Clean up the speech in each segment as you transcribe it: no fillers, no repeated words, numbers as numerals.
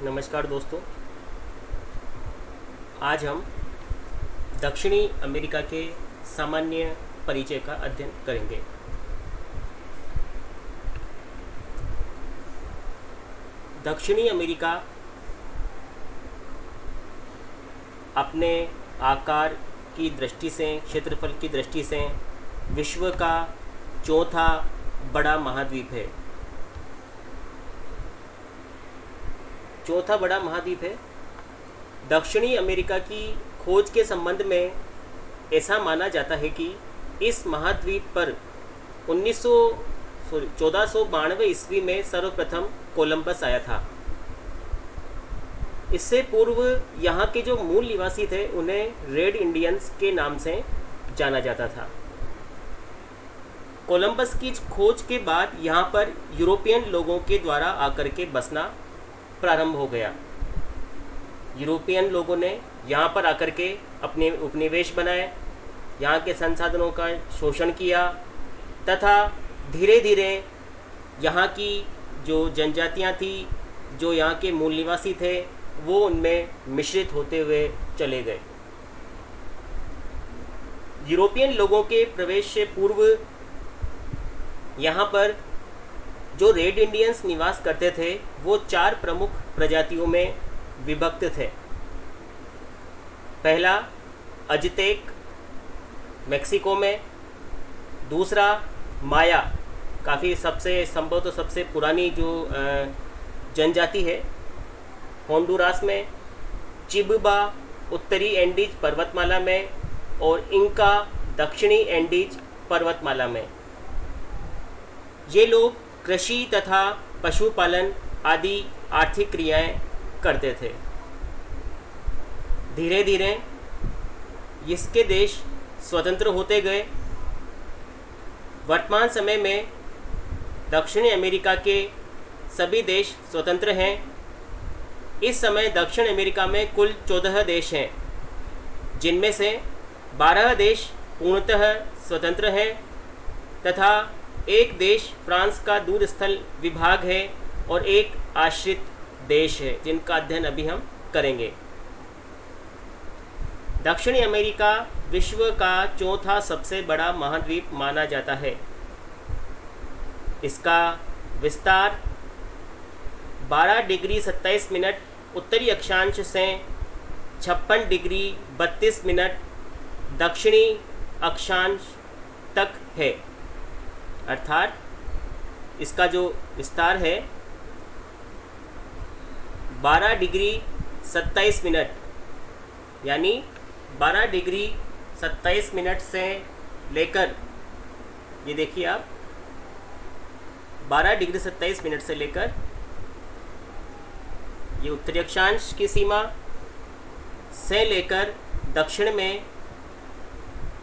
नमस्कार दोस्तों। आज हम दक्षिणी अमेरिका के सामान्य परिचय का अध्ययन करेंगे। दक्षिणी अमेरिका अपने आकार की दृष्टि से, क्षेत्रफल की दृष्टि से विश्व का चौथा बड़ा महाद्वीप है। चौथा बड़ा महाद्वीप है। दक्षिणी अमेरिका की खोज के संबंध में ऐसा माना जाता है कि इस महाद्वीप पर 1492 ईस्वी में सर्वप्रथम कोलंबस आया था। इससे पूर्व यहाँ के जो मूल निवासी थे उन्हें रेड इंडियंस के नाम से जाना जाता था। कोलंबस की खोज के बाद यहाँ पर यूरोपियन लोगों के द्वारा आकर के बसना प्रारंभ हो गया। यूरोपियन लोगों ने यहाँ पर आकर के अपने उपनिवेश बनाए, यहाँ के संसाधनों का शोषण किया तथा धीरे धीरे यहाँ की जो जनजातियाँ थी, जो यहाँ के मूल निवासी थे, वो उनमें मिश्रित होते हुए चले गए। यूरोपियन लोगों के प्रवेश से पूर्व यहाँ पर जो रेड इंडियंस निवास करते थे वो 4 प्रमुख प्रजातियों में विभक्त थे। पहला अजतेक मेक्सिको में, दूसरा माया, काफ़ी सबसे संभव तो सबसे पुरानी जो जनजाति है, होंडुरास में, चिबबा उत्तरी एंडीज पर्वतमाला में और इंका दक्षिणी एंडीज पर्वतमाला में। ये लोग कृषि तथा पशुपालन आदि आर्थिक क्रियाएं करते थे। धीरे धीरे इसके देश स्वतंत्र होते गए। वर्तमान समय में दक्षिणी अमेरिका के सभी देश स्वतंत्र हैं। इस समय दक्षिण अमेरिका में कुल 14 देश हैं, जिनमें से 12 देश पूर्णतः स्वतंत्र हैं तथा एक देश फ्रांस का दूर स्थल विभाग है और एक आश्रित देश है, जिनका अध्ययन अभी हम करेंगे। दक्षिणी अमेरिका विश्व का चौथा सबसे बड़ा महाद्वीप माना जाता है। इसका विस्तार 12 डिग्री 27 मिनट उत्तरी अक्षांश से 56 डिग्री 32 मिनट दक्षिणी अक्षांश तक है। अर्थात इसका जो विस्तार है 12 डिग्री 27 मिनट, यानी 12 डिग्री 27 मिनट से लेकर, ये देखिए आप, 12 डिग्री 27 मिनट से लेकर ये उत्तरी अक्षांश की सीमा से लेकर दक्षिण में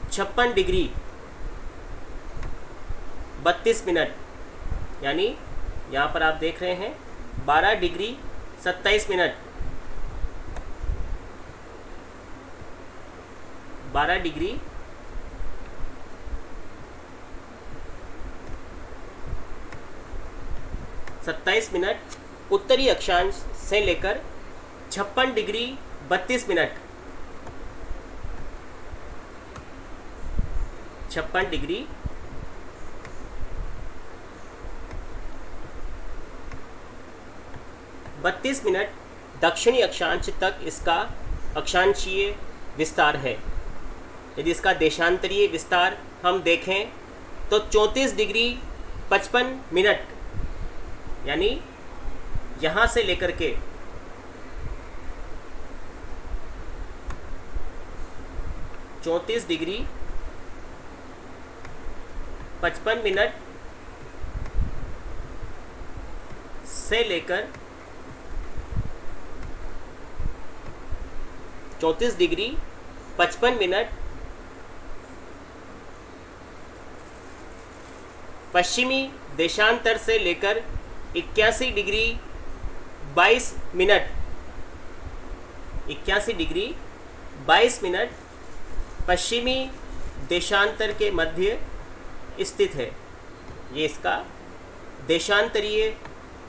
56 डिग्री 32 मिनट, यानी यहाँ पर आप देख रहे हैं 12 डिग्री 27 मिनट, 12 डिग्री 27 मिनट उत्तरी अक्षांश से लेकर 56 डिग्री 32 मिनट 56 डिग्री 32 मिनट दक्षिणी अक्षांश तक इसका अक्षांशीय विस्तार है। यदि इसका देशांतरीय विस्तार हम देखें तो 34 डिग्री 55 मिनट, यानी यहाँ से लेकर के 34 डिग्री 55 मिनट से लेकर 34 डिग्री 55 मिनट पश्चिमी देशांतर से लेकर 81 डिग्री 22 मिनट 81 डिग्री 22 मिनट पश्चिमी देशांतर के मध्य स्थित है। ये इसका देशांतरीय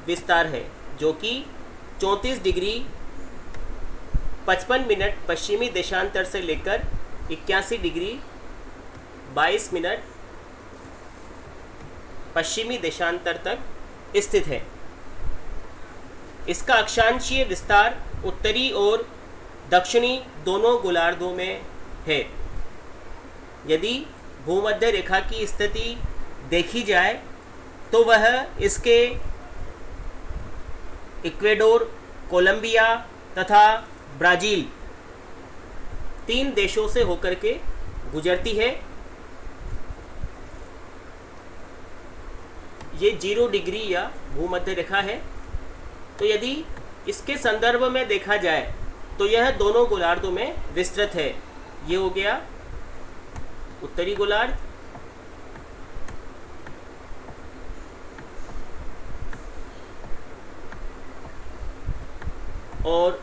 विस्तार है, जो कि 34 डिग्री 55 मिनट पश्चिमी देशांतर से लेकर 81 डिग्री 22 मिनट पश्चिमी देशांतर तक स्थित है। इसका अक्षांशीय विस्तार उत्तरी और दक्षिणी दोनों गोलार्धों में है। यदि भूमध्य रेखा की स्थिति देखी जाए तो वह इसके इक्वेडोर, कोलंबिया तथा ब्राज़ील 3 देशों से होकर के गुजरती है। ये 0 डिग्री या भूमध्य रेखा है। तो यदि इसके संदर्भ में देखा जाए तो यह दोनों गोलार्धों में विस्तृत है। ये हो गया उत्तरी गोलार्ध और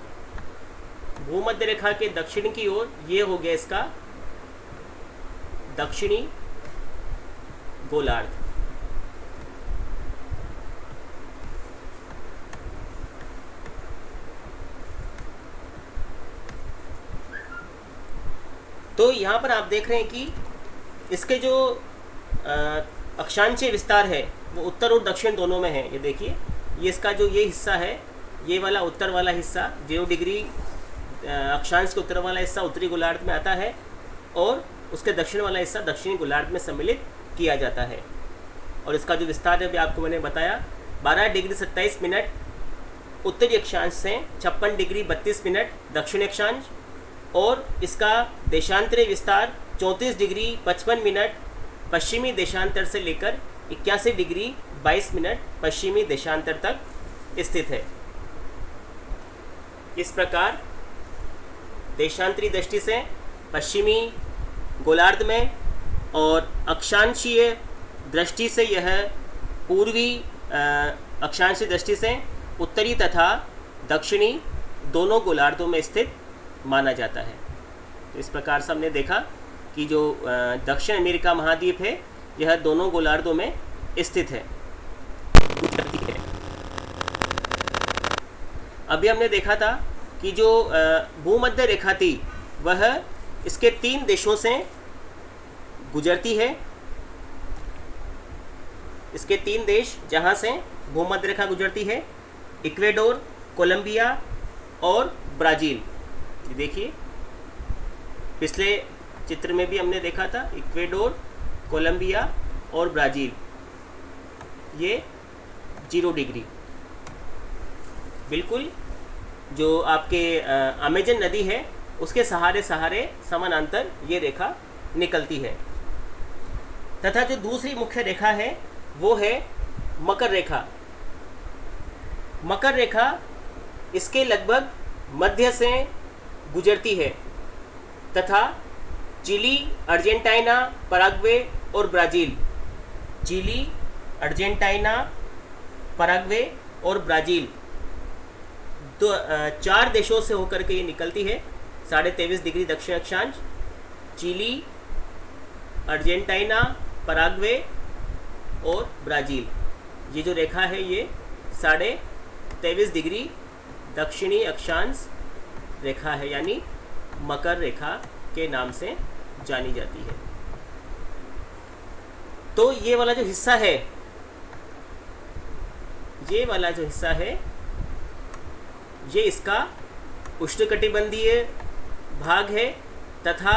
भूमध्य रेखा के दक्षिण की ओर ये हो गया इसका दक्षिणी गोलार्ध। तो यहाँ पर आप देख रहे हैं कि इसके जो अक्षांशीय विस्तार है वो उत्तर और दक्षिण दोनों में है। ये देखिए, ये इसका जो ये हिस्सा है, ये वाला उत्तर वाला हिस्सा 0 डिग्री अक्षांश के उत्तर वाला हिस्सा उत्तरी गोलार्ध में आता है और उसके दक्षिण वाला हिस्सा दक्षिणी गोलार्ध में सम्मिलित किया जाता है। और इसका जो विस्तार है भी आपको मैंने बताया 12 डिग्री 27 मिनट उत्तरी अक्षांश से 56 डिग्री 32 मिनट दक्षिणी अक्षांश और इसका देशांतरीय विस्तार 34 डिग्री 55 मिनट पश्चिमी देशांतर से लेकर 81 डिग्री 22 मिनट पश्चिमी देशांतर तक स्थित है। इस प्रकार देशांतरी दृष्टि से पश्चिमी गोलार्ध में और अक्षांशीय दृष्टि से यह पूर्वी अक्षांशीय दृष्टि से उत्तरी तथा दक्षिणी दोनों गोलार्धों में स्थित माना जाता है। तो इस प्रकार से हमने देखा कि जो दक्षिण अमेरिका महाद्वीप है यह दोनों गोलार्धों में स्थित है। अभी हमने देखा था कि जो भूमध्य रेखा थी वह इसके 3 देशों से गुजरती है। इसके 3 देश जहाँ से भूमध्य रेखा गुजरती है, इक्वेडोर, कोलंबिया और ब्राज़ील। ये देखिए, पिछले चित्र में भी हमने देखा था इक्वेडोर, कोलंबिया और ब्राज़ील, ये 0 डिग्री बिल्कुल जो आपके अमेजन नदी है उसके सहारे समानांतर ये रेखा निकलती है। तथा जो दूसरी मुख्य रेखा है वो है मकर रेखा। मकर रेखा इसके लगभग मध्य से गुजरती है तथा चिली, अर्जेंटीना, पैराग्वे और ब्राज़ील, चिली, अर्जेंटीना, पैराग्वे और ब्राज़ील 4 देशों से होकर के ये निकलती है। 23.5 डिग्री दक्षिण अक्षांश, चिली, अर्जेंटीना, पैराग्वे और ब्राज़ील, ये जो रेखा है ये 23.5 डिग्री दक्षिणी अक्षांश रेखा है, यानी मकर रेखा के नाम से जानी जाती है। तो ये वाला जो हिस्सा है, ये इसका उष्णकटिबंधीय भाग है तथा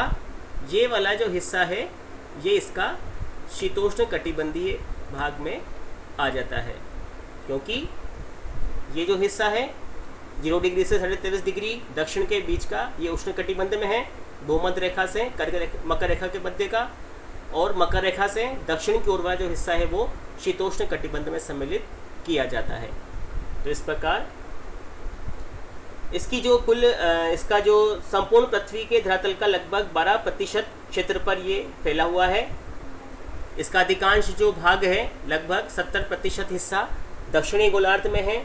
ये वाला जो हिस्सा है ये इसका शीतोष्ण कटिबंधीय भाग में आ जाता है, क्योंकि ये जो हिस्सा है 0 डिग्री से 23.5 डिग्री दक्षिण के बीच का ये उष्णकटिबंध में है, भूमध्य रेखा से मकर रेखा के मध्य का, और मकर रेखा से दक्षिण की ओर वाला जो हिस्सा है वो शीतोष्ण कटिबंध में सम्मिलित किया जाता है। तो इस प्रकार इसकी जो कुल इसका जो संपूर्ण पृथ्वी के धरातल का लगभग 12% क्षेत्र पर ये फैला हुआ है। इसका अधिकांश जो भाग है लगभग 70% हिस्सा दक्षिणी गोलार्ध में है।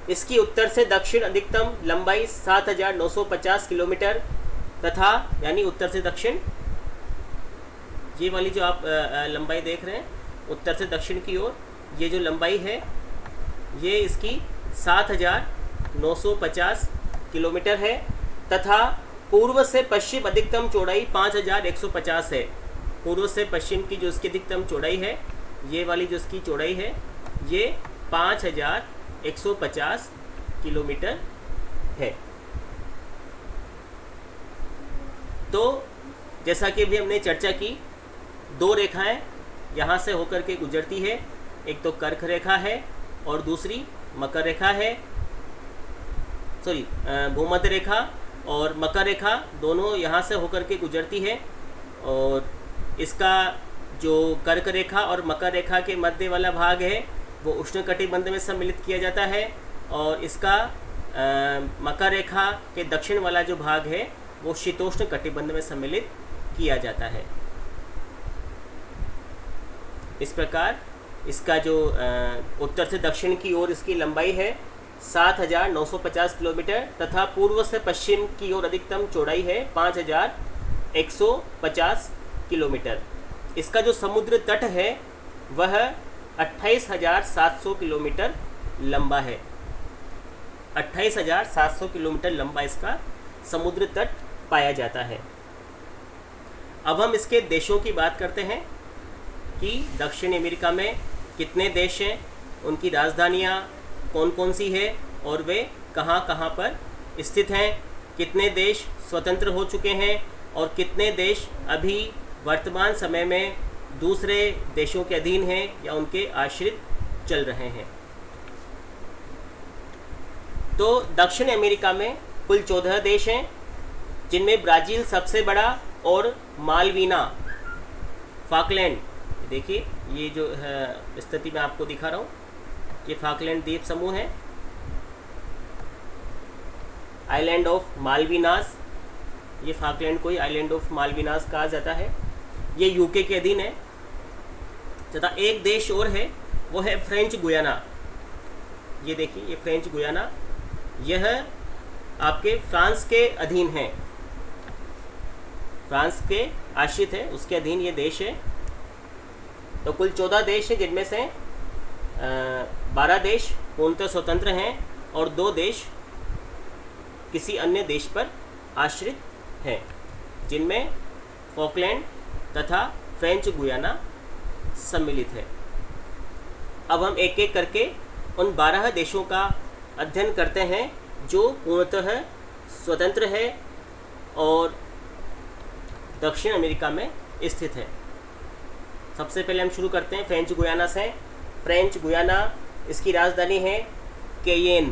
इसकी उत्तर से दक्षिण अधिकतम लंबाई 7,950 किलोमीटर तथा यानी उत्तर से दक्षिण, ये वाली जो आप लंबाई देख रहे हैं उत्तर से दक्षिण की ओर, ये जो लंबाई है ये इसकी 7,950 किलोमीटर है तथा पूर्व से पश्चिम अधिकतम चौड़ाई 5,150 है। पूर्व से पश्चिम की जो इसकी अधिकतम चौड़ाई है, ये वाली जो इसकी चौड़ाई है, ये 5,150 किलोमीटर है। तो जैसा कि अभी हमने चर्चा की, दो रेखाएं यहाँ से होकर के गुजरती है, एक तो कर्क रेखा है और दूसरी मकर रेखा है, सॉरी भूमध्य रेखा और मकर रेखा दोनों यहाँ से होकर के गुजरती है। और इसका जो कर्क रेखा और मकर रेखा के मध्य वाला भाग है वो उष्णकटिबंध में सम्मिलित किया जाता है और इसका मकर रेखा के दक्षिण वाला जो भाग है वो शीतोष्ण कटिबंध में सम्मिलित किया जाता है। इस प्रकार इसका जो उत्तर से दक्षिण की ओर इसकी लंबाई है 7,950 किलोमीटर तथा पूर्व से पश्चिम की ओर अधिकतम चौड़ाई है 5,150 किलोमीटर। इसका जो समुद्र तट है वह 28,700 किलोमीटर लंबा है। 28,700 किलोमीटर लंबा इसका समुद्र तट पाया जाता है। अब हम इसके देशों की बात करते हैं कि दक्षिण अमेरिका में कितने देश हैं, उनकी राजधानियाँ कौन कौन सी है और वे कहाँ कहाँ पर स्थित हैं, कितने देश स्वतंत्र हो चुके हैं और कितने देश अभी वर्तमान समय में दूसरे देशों के अधीन हैं या उनके आश्रित चल रहे हैं। तो दक्षिण अमेरिका में कुल 14 देश हैं, जिनमें ब्राज़ील सबसे बड़ा और मालवीना, फाकलैंड, देखिए ये जो है स्थिति मैं आपको दिखा रहा हूँ, ये फाकलैंड द्वीप समूह है, आइलैंड ऑफ मालविनास, ये फाकलैंड को ही आइलैंड ऑफ मालविनास कहा जाता है। ये यूके के अधीन है। तथा एक देश और है, वो है फ्रेंच गुयाना। ये देखिए ये फ्रेंच गुयाना, यह आपके फ्रांस के अधीन है, फ्रांस के आश्रित है, उसके अधीन ये देश है। तो कुल 14 देश हैं, जिनमें से 12 देश पूर्णतः स्वतंत्र हैं और 2 देश किसी अन्य देश पर आश्रित हैं, जिनमें फॉकलैंड तथा फ्रेंच गुयाना सम्मिलित है। अब हम एक एक करके उन 12 देशों का अध्ययन करते हैं जो पूर्णतः स्वतंत्र है और दक्षिण अमेरिका में स्थित है। सबसे पहले हम शुरू करते हैं फ्रेंच गुयाना से। फ्रेंच गुयाना, इसकी राजधानी है केयेन,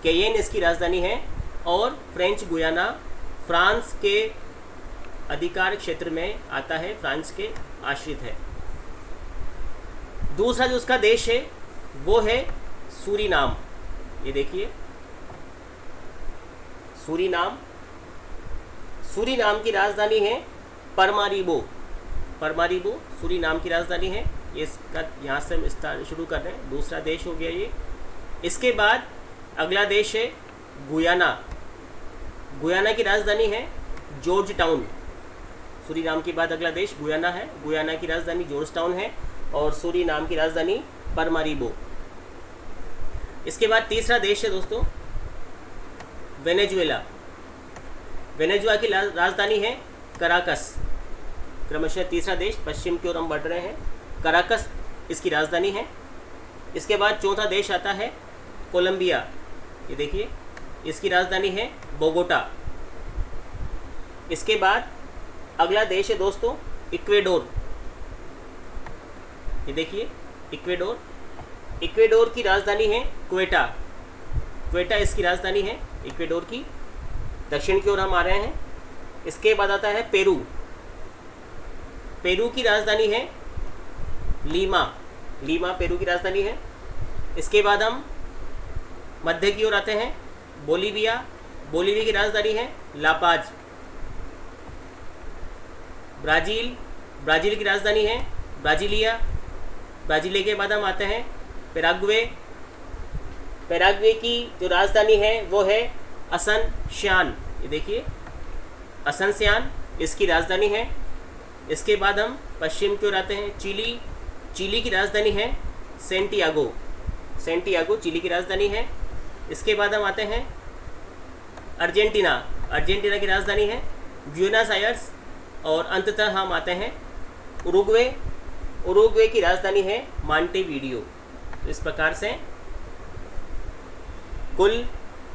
केयेन इसकी राजधानी है और फ्रेंच गुयाना फ्रांस के अधिकार क्षेत्र में आता है, फ्रांस के आश्रित है। दूसरा जो उसका देश है वो है सूरीनाम। ये देखिए सूरीनाम, सूरीनाम की राजधानी है परमारीबो, परमारीबो सूरीनाम की राजधानी है। ये इसका यहाँ से हम स्टार्ट शुरू कर रहे हैं, दूसरा देश हो गया ये। इसके बाद अगला देश है गुयाना, गुयाना की राजधानी है जॉर्ज टाउन। सूरीनाम के बाद अगला देश गुयाना है, गुयाना की राजधानी जॉर्ज टाउन है और सूरीनाम की राजधानी परमारीबो। इसके बाद तीसरा देश है दोस्तों वेनेजुएला, वेनेजुएला की राजधानी है कराकस। क्रमशः तीसरा देश पश्चिम की ओर हम बढ़ रहे हैं, कराकस इसकी राजधानी है। इसके बाद चौथा देश आता है कोलंबिया, ये देखिए इसकी राजधानी है बोगोटा। इसके बाद अगला देश है दोस्तों इक्वेडोर, ये देखिए इक्वेडोर, इक्वेडोर की राजधानी है क्वेटा, क्वेटा इसकी राजधानी है इक्वेडोर की। दक्षिण की ओर हम आ रहे हैं। इसके बाद आता है पेरू, पेरू की राजधानी है लीमा, लीमा पेरू की राजधानी है। इसके बाद हम मध्य की ओर आते हैं बोलीविया, बोलीविया की राजधानी है लापाज। ब्राज़ील, ब्राज़ील की राजधानी है ब्राज़ीलिया, ब्राज़ीलिया के बाद हम आते हैं पैराग्वे, पैराग्वे की जो राजधानी है वो है असनसियान, ये देखिए असनसियान इसकी राजधानी है। इसके बाद हम पश्चिम की ओर आते हैं चिली, चिली की राजधानी है सेंटियागो, सेंटियागो चिली की राजधानी है। इसके बाद हम आते हैं अर्जेंटीना। अर्जेंटीना की राजधानी है ब्यूनस आयर्स। और अंततः हम आते हैं उरुग्वे। उरुग्वे की राजधानी है मॉन्टेवीडियो। तो इस प्रकार से कुल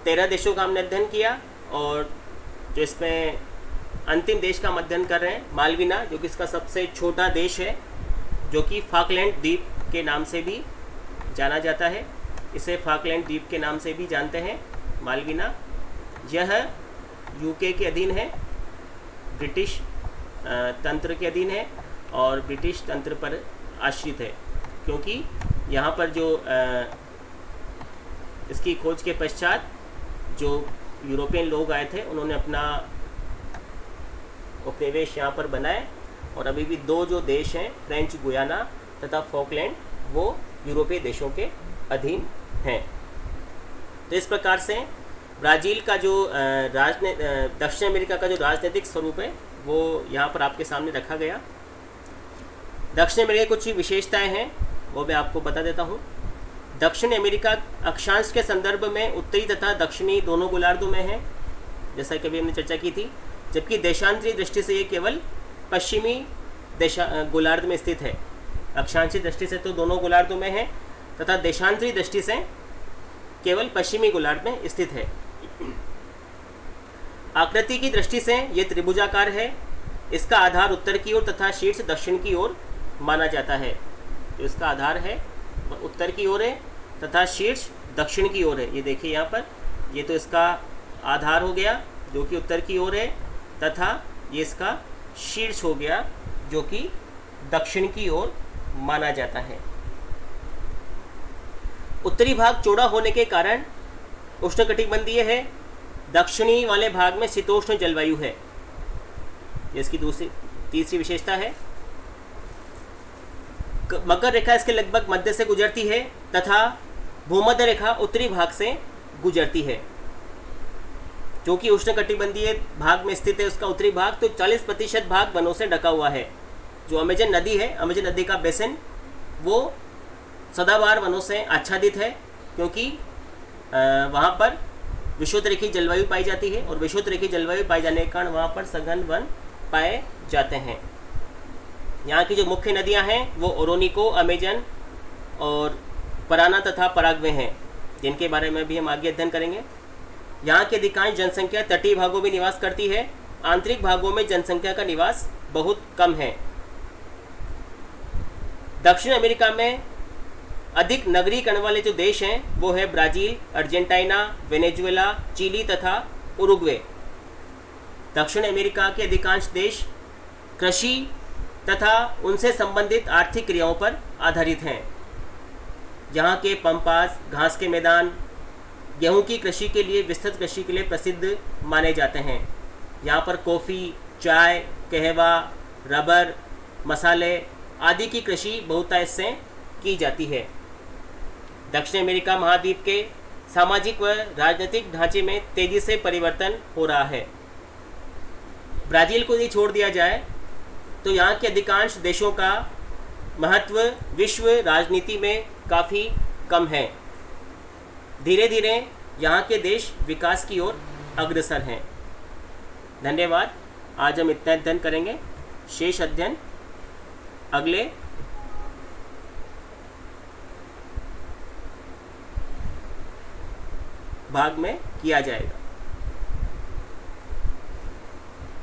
13 देशों का हमने अध्ययन किया, और जो इसमें अंतिम देश का हम अध्ययन कर रहे हैं मालवीना, जो कि इसका सबसे छोटा देश है, जो कि फाकलैंड द्वीप के नाम से भी जाना जाता है। इसे फाकलैंड द्वीप के नाम से भी जानते हैं, मालवीना। यह यूके के अधीन है, ब्रिटिश तंत्र के अधीन है और ब्रिटिश तंत्र पर आश्रित है, क्योंकि यहाँ पर जो इसकी खोज के पश्चात जो यूरोपियन लोग आए थे, उन्होंने अपना उपनिवेश यहाँ पर बनाए, और अभी भी 2 जो देश हैं, फ्रेंच गुयाना तथा फॉकलैंड, वो यूरोपीय देशों के अधीन हैं। तो इस प्रकार से ब्राज़ील का जो दक्षिण अमेरिका का जो राजनीतिक स्वरूप है, वो यहाँ पर आपके सामने रखा गया। दक्षिण अमेरिका की कुछ विशेषताएं हैं, वो मैं आपको बता देता हूँ। दक्षिण अमेरिका अक्षांश के संदर्भ में उत्तरी तथा दक्षिणी दोनों गोलार्धों में है, जैसा कि अभी हमने चर्चा की थी, जबकि देशांतरी दृष्टि से ये केवल पश्चिमी गोलार्ध में स्थित है। अक्षांशीय दृष्टि से तो दोनों गोलार्धों में है, तथा देशांतरी दृष्टि से केवल पश्चिमी गोलार्ध में स्थित है। आकृति की दृष्टि से ये त्रिभुजाकार है। इसका आधार उत्तर की ओर तथा शीर्ष दक्षिण की ओर माना जाता है। तो इसका आधार है उत्तर की ओर है तथा शीर्ष दक्षिण की ओर है। ये देखिए यहाँ पर, ये तो इसका आधार हो गया जो कि उत्तर की ओर है, तथा ये इसका शीर्ष हो गया जो कि दक्षिण की ओर माना जाता है। उत्तरी भाग चौड़ा होने के कारण उष्णकटिबंधीय है। दक्षिणी वाले भाग में शीतोष्ण जलवायु है। इसकी तीसरी विशेषता है। मकर रेखा इसके लगभग मध्य से गुजरती है तथा भूमध्य रेखा उत्तरी भाग से गुजरती है। जो कि उष्णकटिबंधीय भाग में स्थित है उसका उत्तरी भाग, तो 40% भाग वनों से ढका हुआ है। जो अमेजन नदी है, अमेजन नदी का बेसिन, वो सदाबहार वनों से आच्छादित है, क्योंकि वहाँ पर विषुवतरेखीय जलवायु पाई जाती है, और विषुवतरेखीय जलवायु पाए जाने के कारण वहाँ पर सघन वन पाए जाते हैं। यहाँ की जो मुख्य नदियाँ हैं वो ओरोनिको, अमेजन और पराना तथा पराग्वे हैं, जिनके बारे में भी हम आगे अध्ययन करेंगे। यहाँ की अधिकांश जनसंख्या तटीय भागों में निवास करती है। आंतरिक भागों में जनसंख्या का निवास बहुत कम है। दक्षिण अमेरिका में अधिक नगरीकरण वाले जो देश हैं वो है ब्राज़ील, अर्जेंटीना, वेनेजुएला, चिली तथा उरुग्वे। दक्षिण अमेरिका के अधिकांश देश कृषि तथा उनसे संबंधित आर्थिक क्रियाओं पर आधारित हैं। यहाँ के पंपास, घास के मैदान, गेहूं की कृषि के लिए, विस्तृत कृषि के लिए प्रसिद्ध माने जाते हैं। यहाँ पर कॉफ़ी, चाय, कहवा, रबर, मसाले आदि की कृषि बहुतायत से की जाती है। दक्षिण अमेरिका महाद्वीप के सामाजिक व राजनीतिक ढांचे में तेजी से परिवर्तन हो रहा है। ब्राज़ील को यदि छोड़ दिया जाए तो यहाँ के अधिकांश देशों का महत्व विश्व राजनीति में काफ़ी कम है। धीरे धीरे यहाँ के देश विकास की ओर अग्रसर हैं। धन्यवाद। आज हम इतना अध्ययन करेंगे। शेष अध्ययन अगले भाग में किया जाएगा।